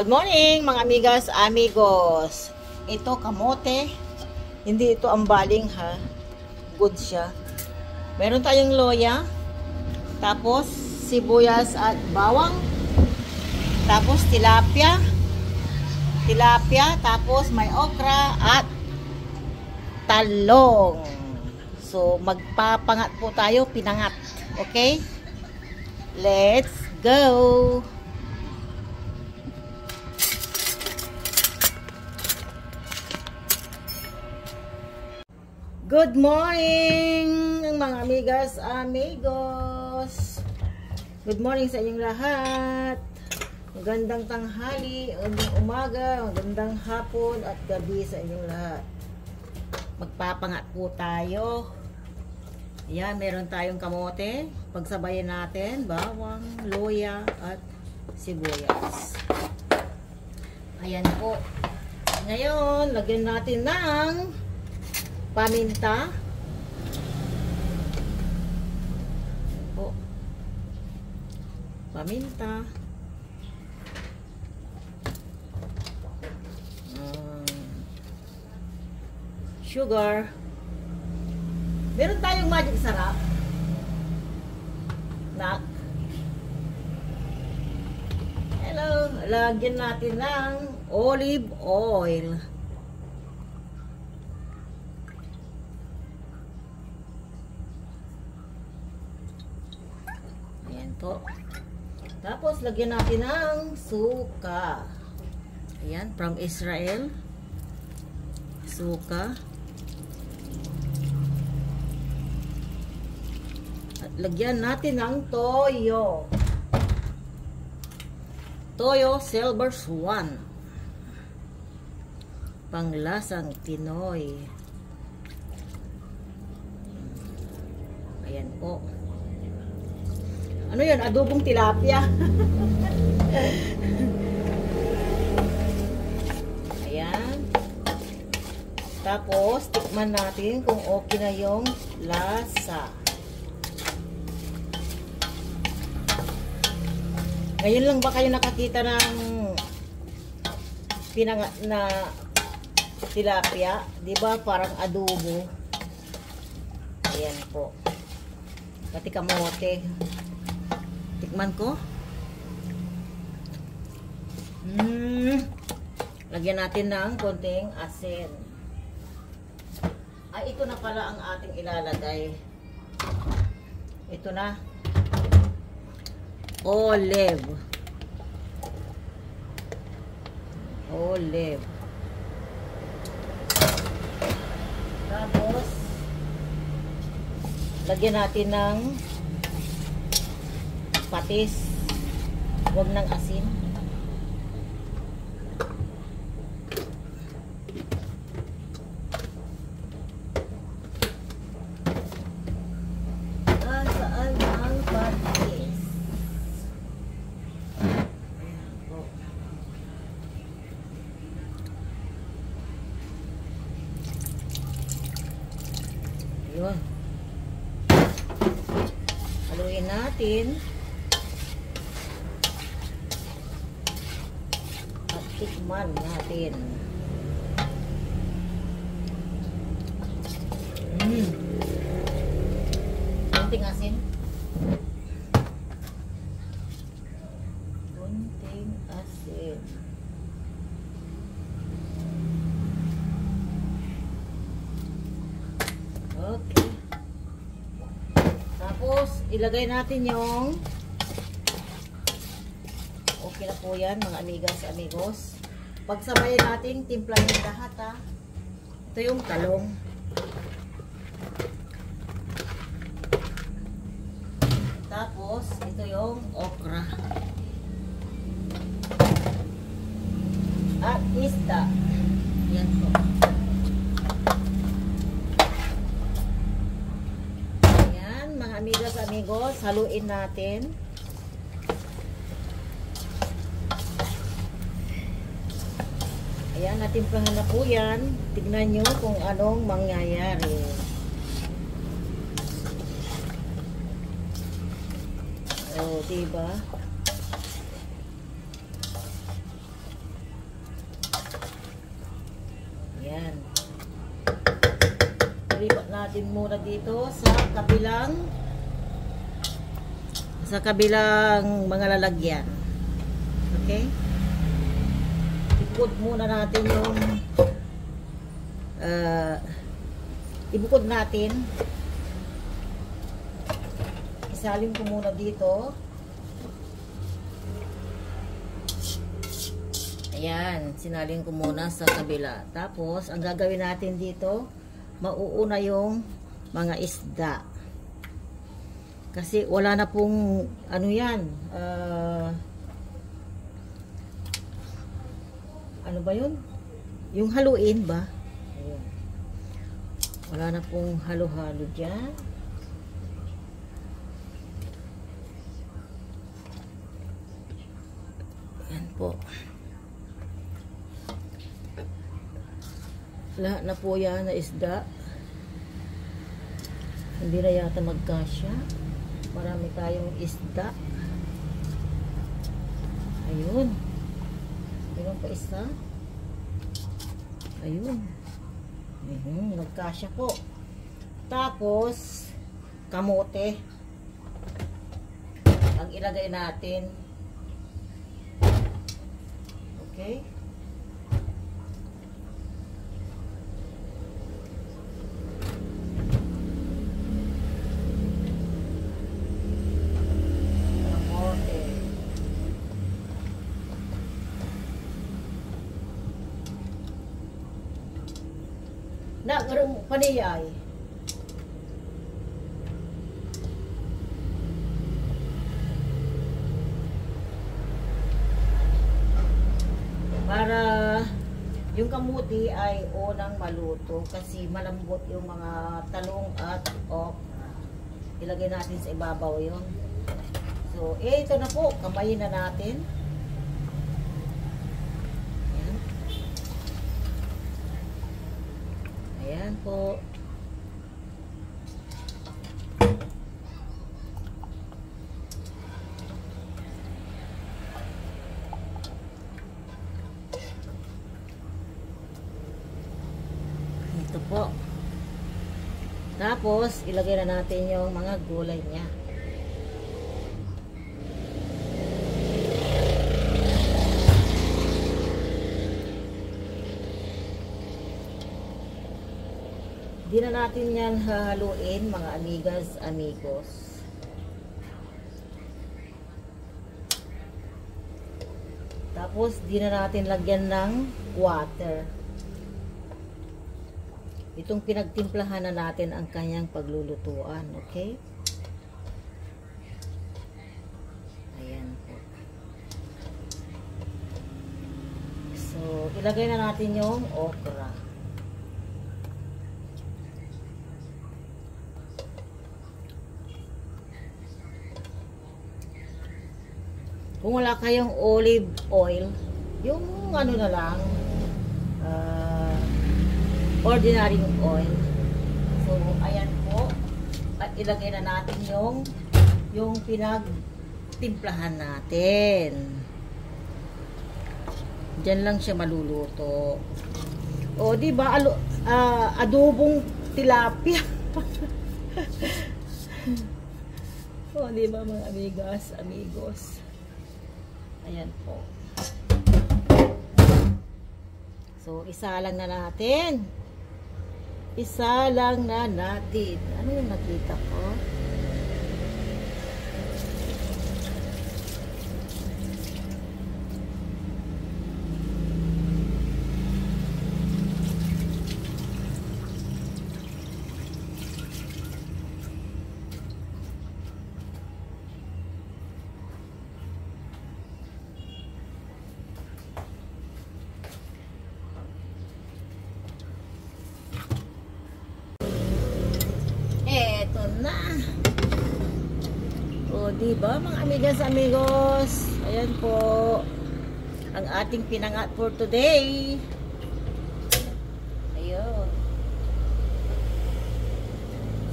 Good morning mga amigas, amigos. Ito kamote. Hindi ito ang baling ha. Good siya. Meron tayong loya. Tapos sibuyas at bawang. Tapos tilapia. Tapos may okra at talong. So magpapangat po tayo, pinangat. Okay? Let's go! Good morning mga amigas, amigos. Good morning sa inyong lahat. Magandang tanghali, magandang umaga, magandang hapon at gabi sa inyong lahat. Magpapangat po tayo. Ayan, meron tayong kamote. Pagsabayan natin, bawang, loya at sibuyas. Ayan po. Ngayon, lagyan natin ng paminta. Oh. Paminta. Sugar. Meron tayong magic sarap. Nak. Hello. Lagyan natin ng olive oil. Tapos, lagyan natin ng suka. Ayan, from Israel. Suka. At lagyan natin ng toyo. Toyo Silver Swan. Panglasang Pinoy. Ayan po. Ano yun? Adobong tilapia. Ayan. Tapos, tikman natin kung okay na yung lasa. Ngayon lang ba kayo nakakita ng pinangat na tilapia? Diba? Parang adobo. Ayan po. Pati kamote. Tikman ko. Lagyan natin ng konting asin. Ay, ito na pala ang ating ilalagay. Ito na. Olive. Olive. Tapos, lagyan natin ng patis. Huwag ng asin. Saan ang patis? Ayan po. Ayun. Haluin natin. Tikman natin. Konting asin. Konting asin. Okay. Tapos, ilagay natin yung okay na po yan mga amigas, amigos. Pagsabayin natin, timplahin lahat ha. Ito yung talong. Tapos, ito yung okra. At isda. Yan po. Ayan, mga amigas, amigos, haluin natin. Ayan, natimplahan na po yan. Tignan nyo kung anong mangyayari. O, diba? Palipat natin muna dito sa kabilang mga lalagyan. Okay? Ibukod muna natin yung ibukod natin. Isalin ko muna dito. Ayan, sinalin ko muna sa kabila. Tapos, ang gagawin natin dito, mauuna yung mga isda. Kasi wala na pong, ano yan, ano ba yun? Yung haluin ba? Ayan. Wala na pong halo-halo dyan. Ayan po. Lahat na po yan na isda. Hindi na yata magkasya. Marami tayong isda. Ayun. Meron pa isa. Ayun. Nagkasya po. Tapos, kamote. Ang ilagay natin. Okay. Na, karong paniyay. Para yung kamuti ay unang maluto kasi malambot yung mga talong at okra. Ilagay natin sa ibabaw yun. So, ito na po. Kamayin na natin. Ayan po. Ito po. Tapos, ilagay na natin yung mga gulay niya. Di na natin yan hahaluin, mga amigas, amigos. Tapos, di na natin lagyan ng water. Itong pinagtimplahan na natin ang kanyang paglulutuan. Okay? Ayan po. So, ilagay na natin yung okra. Kung wala kayong olive oil, yung ano na lang, ordinary oil. So, ayan po. At ilagay na natin yung pinagtimplahan natin. Diyan lang siya maluluto. O, diba, adobong tilapia. O, diba mga amigas, amigos. Ayan po. So, isa lang na natin. Isa lang na natin. Ano yung nakita ko? Na. O, diba mga amigas, amigos? Ayan po ang ating pinangat for today. Ayun.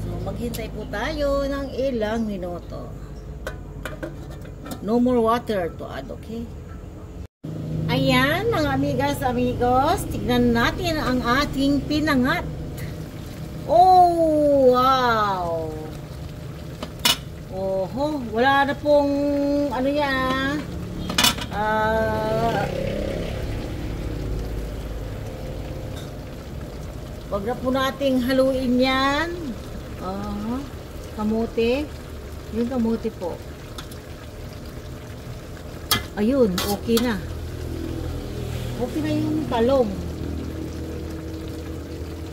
So, maghintay po tayo ng ilang minuto. No more water to add, okay? Ayan, mga amigas, amigos. Tignan natin ang ating pinangat. Oh, wow. Oho, wala na pong ano yan. Wag na po nating haluin yan. Kamote. Yung kamote po. Ayun, okay na. Okay na yung talong.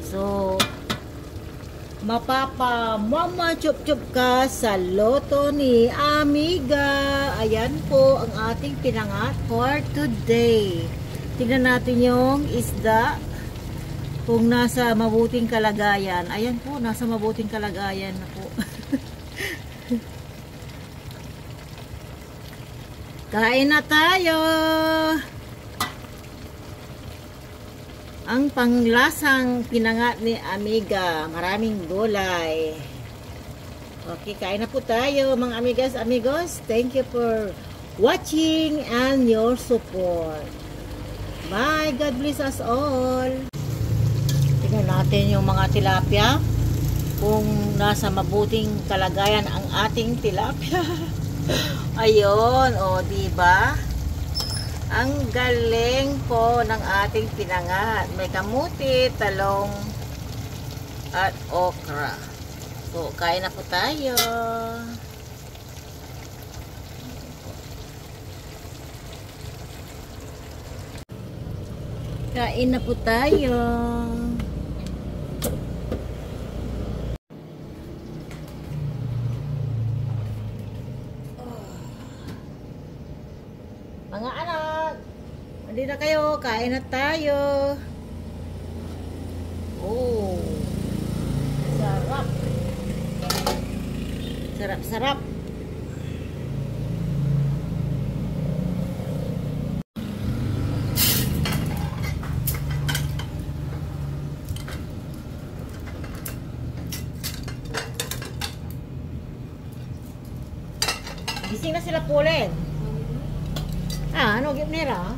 So, mama chup-chup ka sa loto ni Amiga. Ayan po ang ating pinangat for today. Tingnan natin yung isda. Kung nasa mabuting kalagayan. Ayan po, nasa mabuting kalagayan na po. Kain na tayo! Ang panglasang pinangat ni Amiga. Maraming gulay. Okay, kain na po tayo mga amigas, amigos. Thank you for watching and your support. Bye! God bless us all! Tingnan natin yung mga tilapia. Kung nasa mabuting kalagayan ang ating tilapia. Ayun, o diba? Ang galing po ng ating pinangat. May kamuti, talong, at okra. So, kain na po tayo. Kain na po tayo. Mga anak, hindi na kayo, kain na tayo. Oh, sarap. Sarap. Gising na sila Pulen. Ano, gipnera?